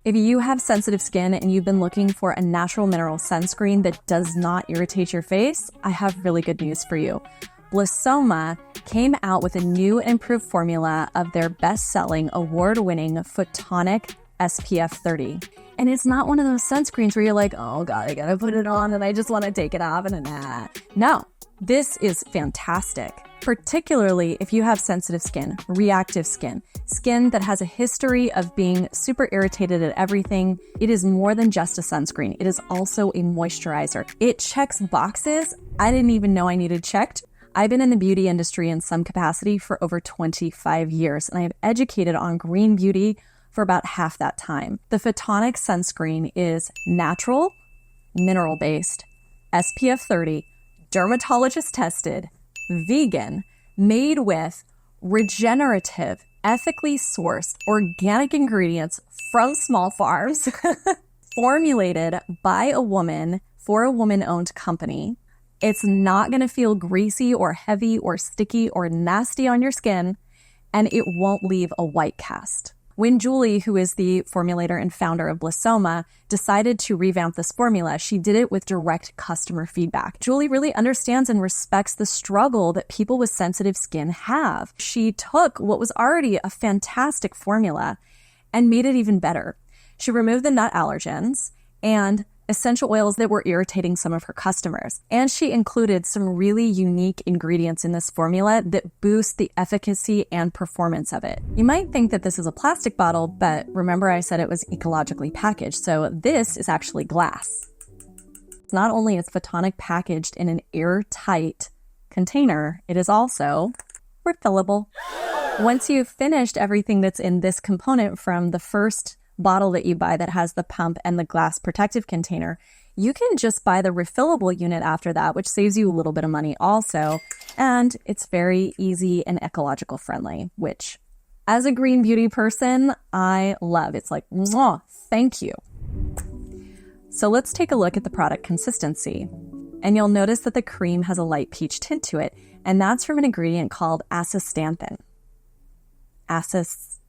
If you have sensitive skin and you've been looking for a natural mineral sunscreen that does not irritate your face, I have really good news for you. Blissoma came out with a new and improved formula of their best-selling, award-winning Photonic SPF 30. And it's not one of those sunscreens where you're like, oh God, I gotta put it on and I just wanna take it off and No, this is fantastic. Particularly if you have sensitive skin, reactive skin that has a history of being super irritated at everything. It is more than just a sunscreen. It is also a moisturizer. It checks boxes I didn't even know I needed checked. I've been in the beauty industry in some capacity for over 25 years, and I have educated on green beauty for about half that time. The Photonic sunscreen is natural, mineral-based, SPF 30, dermatologist tested, vegan, made with regenerative, ethically sourced organic ingredients from small farms, formulated by a woman for a woman-owned company. It's not going to feel greasy or heavy or sticky or nasty on your skin, and it won't leave a white cast. When Julie, who is the formulator and founder of Blissoma, decided to revamp this formula, she did it with direct customer feedback. Julie really understands and respects the struggle that people with sensitive skin have. She took what was already a fantastic formula and made it even better. She removed the nut allergens and essential oils that were irritating some of her customers. And she included some really unique ingredients in this formula that boost the efficacy and performance of it. You might think that this is a plastic bottle, but remember I said it was ecologically packaged, so this is actually glass. Not only is Photonic packaged in an airtight container, it is also refillable. Once you've finished everything that's in this component from the first bottle that you buy that has the pump and the glass protective container, you can just buy the refillable unit after that, which saves you a little bit of money also. And it's very easy and ecological friendly, which as a green beauty person, I love. It's like, mwah, thank you. So let's take a look at the product consistency. And you'll notice that the cream has a light peach tint to it. And that's from an ingredient called acystanthin. Acystanthin.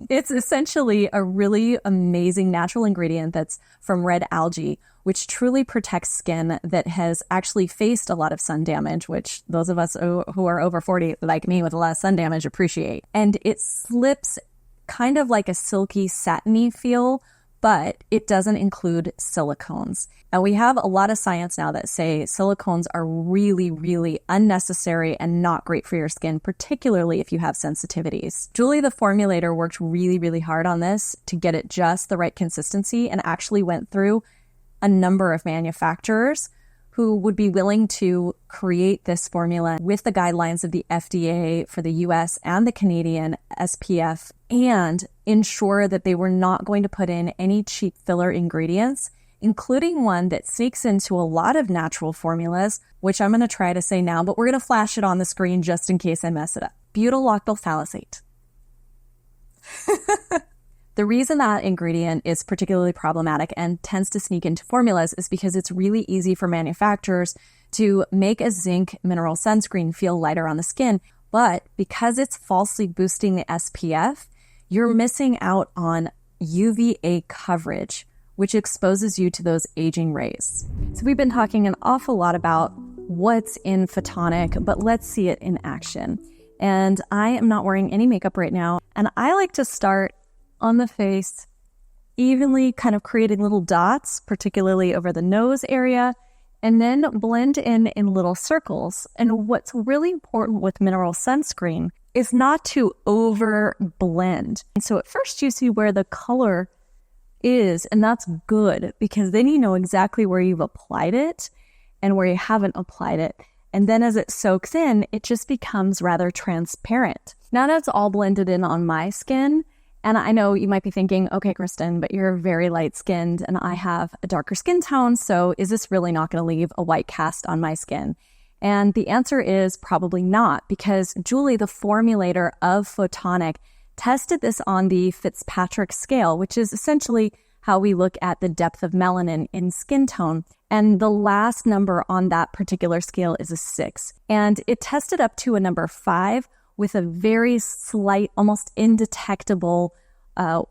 It's essentially a really amazing natural ingredient that's from red algae, which truly protects skin that has actually faced a lot of sun damage, which those of us who are over 40, like me, with a lot of sun damage appreciate. And it slips kind of like a silky, satiny feel, but it doesn't include silicones. And we have a lot of science now that say silicones are really, really unnecessary and not great for your skin, particularly if you have sensitivities. Julie, the formulator, worked really, really hard on this to get it just the right consistency and actually went through a number of manufacturers who would be willing to create this formula with the guidelines of the FDA for the US and the Canadian SPF and ensure that they were not going to put in any cheap filler ingredients, including one that sneaks into a lot of natural formulas, which I'm going to try to say now, but we're going to flash it on the screen just in case I mess it up. Butyl-lactyl phthalate. The reason that ingredient is particularly problematic and tends to sneak into formulas is because it's really easy for manufacturers to make a zinc mineral sunscreen feel lighter on the skin. But because it's falsely boosting the SPF, you're missing out on UVA coverage, which exposes you to those aging rays. So we've been talking an awful lot about what's in Photonic, but let's see it in action. And I am not wearing any makeup right now. And I like to start on the face, evenly kind of creating little dots, particularly over the nose area, and then blend in little circles. And what's really important with mineral sunscreen is not to over blend. And so at first you see where the color is, and that's good because then you know exactly where you've applied it and where you haven't applied it. And then as it soaks in, it just becomes rather transparent. Now that's all blended in on my skin. And I know you might be thinking, okay, Kristen, but you're very light-skinned and I have a darker skin tone, so is this really not going to leave a white cast on my skin? And the answer is probably not, because Julie, the formulator of Photonic, tested this on the Fitzpatrick scale, which is essentially how we look at the depth of melanin in skin tone. And the last number on that particular scale is a 6. And it tested up to a number 5, with a very slight, almost indetectable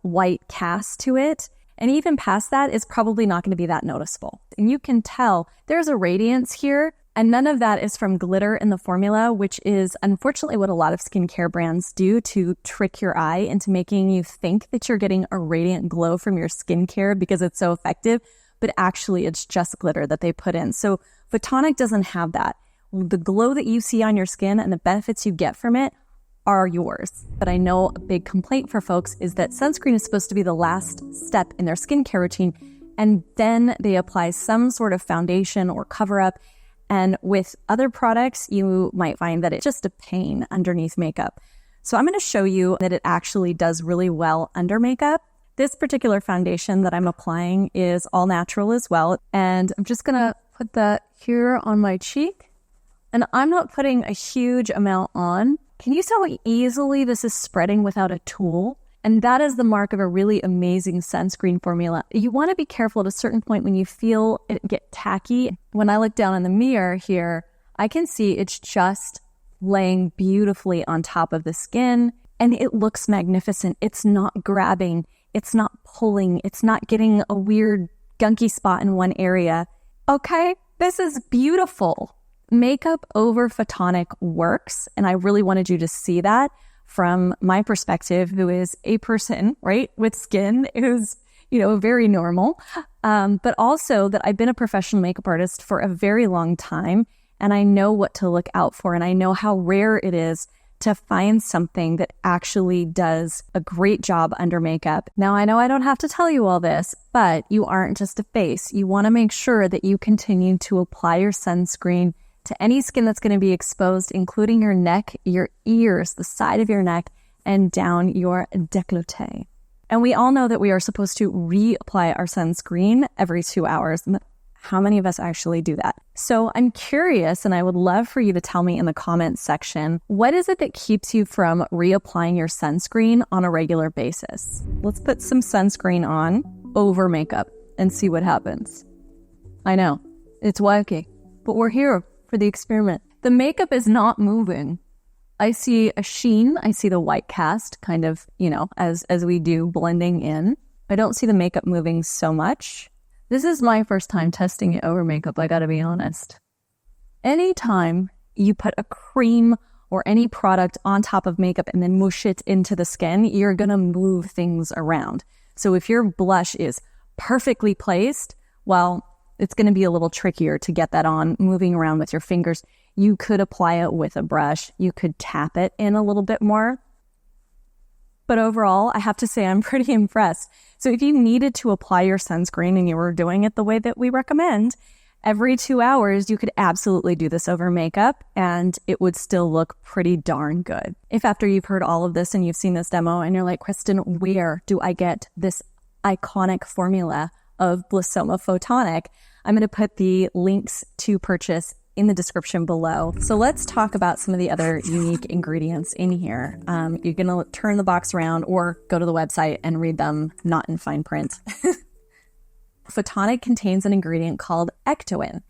white cast to it. And even past that, it's probably not going to be that noticeable. And you can tell there's a radiance here, and none of that is from glitter in the formula, which is unfortunately what a lot of skincare brands do to trick your eye into making you think that you're getting a radiant glow from your skincare because it's so effective, but actually it's just glitter that they put in. So Photonic doesn't have that. The glow that you see on your skin and the benefits you get from it are yours. But I know a big complaint for folks is that sunscreen is supposed to be the last step in their skincare routine, and then they apply some sort of foundation or cover up. And with other products, you might find that it's just a pain underneath makeup. So I'm going to show you that it actually does really well under makeup. This particular foundation that I'm applying is all natural as well. And I'm just going to put that here on my cheek. And I'm not putting a huge amount on. Can you tell how easily this is spreading without a tool? And that is the mark of a really amazing sunscreen formula. You want to be careful at a certain point when you feel it get tacky. When I look down in the mirror here, I can see it's just laying beautifully on top of the skin, and it looks magnificent. It's not grabbing, it's not pulling, it's not getting a weird gunky spot in one area. Okay, this is beautiful. Makeup over Photonic works, and I really wanted you to see that from my perspective, who is a person, right, with skin who's, very normal, but also that I've been a professional makeup artist for a very long time, and I know what to look out for, and I know how rare it is to find something that actually does a great job under makeup. Now, I know I don't have to tell you all this, but you aren't just a face. You want to make sure that you continue to apply your sunscreen to any skin that's going to be exposed, including your neck, your ears, the side of your neck, and down your décolleté. And we all know that we are supposed to reapply our sunscreen every 2 hours. How many of us actually do that? So I'm curious, and I would love for you to tell me in the comments section, what is it that keeps you from reapplying your sunscreen on a regular basis? Let's put some sunscreen on over makeup and see what happens. I know, it's wacky, but we're here for the experiment. The makeup is not moving. I see a sheen. I see the white cast kind of, as we do blending in. I don't see the makeup moving so much. This is my first time testing it over makeup, I gotta be honest. Anytime you put a cream or any product on top of makeup and then mush it into the skin, you're gonna move things around. So if your blush is perfectly placed, well, it's going to be a little trickier to get that on moving around with your fingers. You could apply it with a brush. You could tap it in a little bit more. But overall, I have to say I'm pretty impressed. So if you needed to apply your sunscreen and you were doing it the way that we recommend, every 2 hours, you could absolutely do this over makeup and it would still look pretty darn good. If after you've heard all of this and you've seen this demo and you're like, Kristen, where do I get this iconic formula of Blissoma Photonic? I'm going to put the links to purchase in the description below. So let's talk about some of the other unique ingredients in here. You're going to turn the box around or go to the website and read them, not in fine print. Photonic contains an ingredient called ectoin,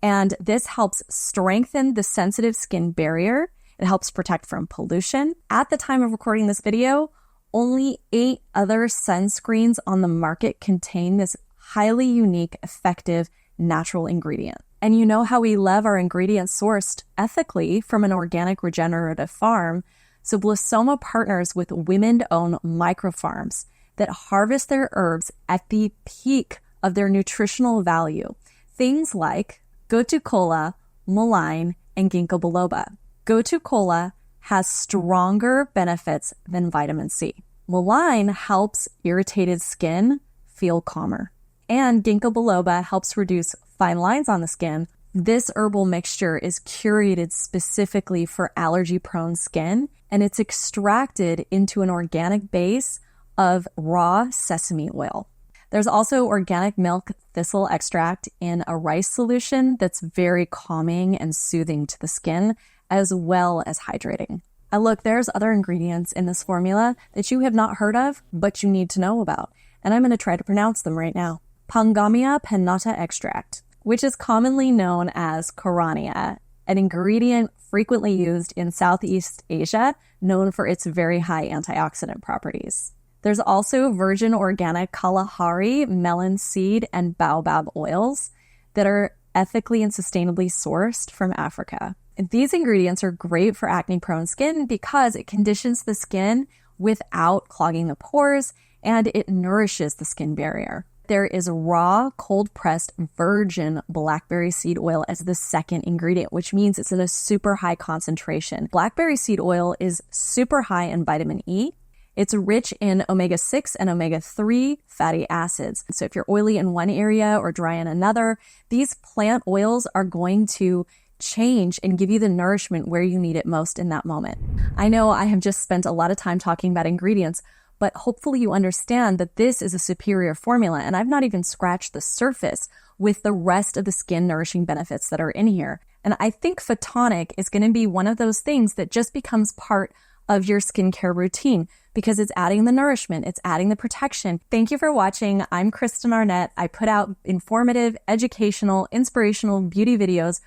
and this helps strengthen the sensitive skin barrier. It helps protect from pollution. At the time of recording this video, only 8 other sunscreens on the market contain this highly unique, effective, natural ingredient. And you know how we love our ingredients sourced ethically from an organic regenerative farm. So Blissoma partners with women-owned microfarms that harvest their herbs at the peak of their nutritional value. Things like gotu kola, mullein, and ginkgo biloba. Gotu kola has stronger benefits than vitamin C. Mullein helps irritated skin feel calmer. And ginkgo biloba helps reduce fine lines on the skin. This herbal mixture is curated specifically for allergy-prone skin, and it's extracted into an organic base of raw sesame oil. There's also organic milk thistle extract in a rice solution that's very calming and soothing to the skin, as well as hydrating. Look, there's other ingredients in this formula that you have not heard of, but you need to know about, and I'm going to try to pronounce them right now. Pangamia pinnata extract, which is commonly known as corania, an ingredient frequently used in Southeast Asia, known for its very high antioxidant properties. There's also virgin organic Kalahari, melon seed, and baobab oils that are ethically and sustainably sourced from Africa. These ingredients are great for acne-prone skin because it conditions the skin without clogging the pores, and it nourishes the skin barrier. There is raw, cold-pressed virgin blackberry seed oil as the second ingredient, which means it's in a super high concentration. Blackberry seed oil is super high in vitamin E. It's rich in omega-6 and omega-3 fatty acids. So if you're oily in one area or dry in another, these plant oils are going to change and give you the nourishment where you need it most in that moment. I know I have just spent a lot of time talking about ingredients, but hopefully you understand that this is a superior formula, and I've not even scratched the surface with the rest of the skin nourishing benefits that are in here. And I think Photonic is going to be one of those things that just becomes part of your skincare routine because it's adding the nourishment, it's adding the protection. Thank you for watching. I'm Kristen Arnett. I put out informative, educational, inspirational beauty videos,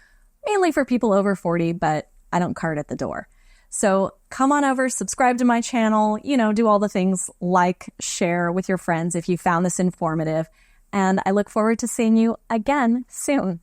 mainly for people over 40, but I don't cart at the door. So come on over, subscribe to my channel, do all the things, like, share with your friends if you found this informative. And I look forward to seeing you again soon.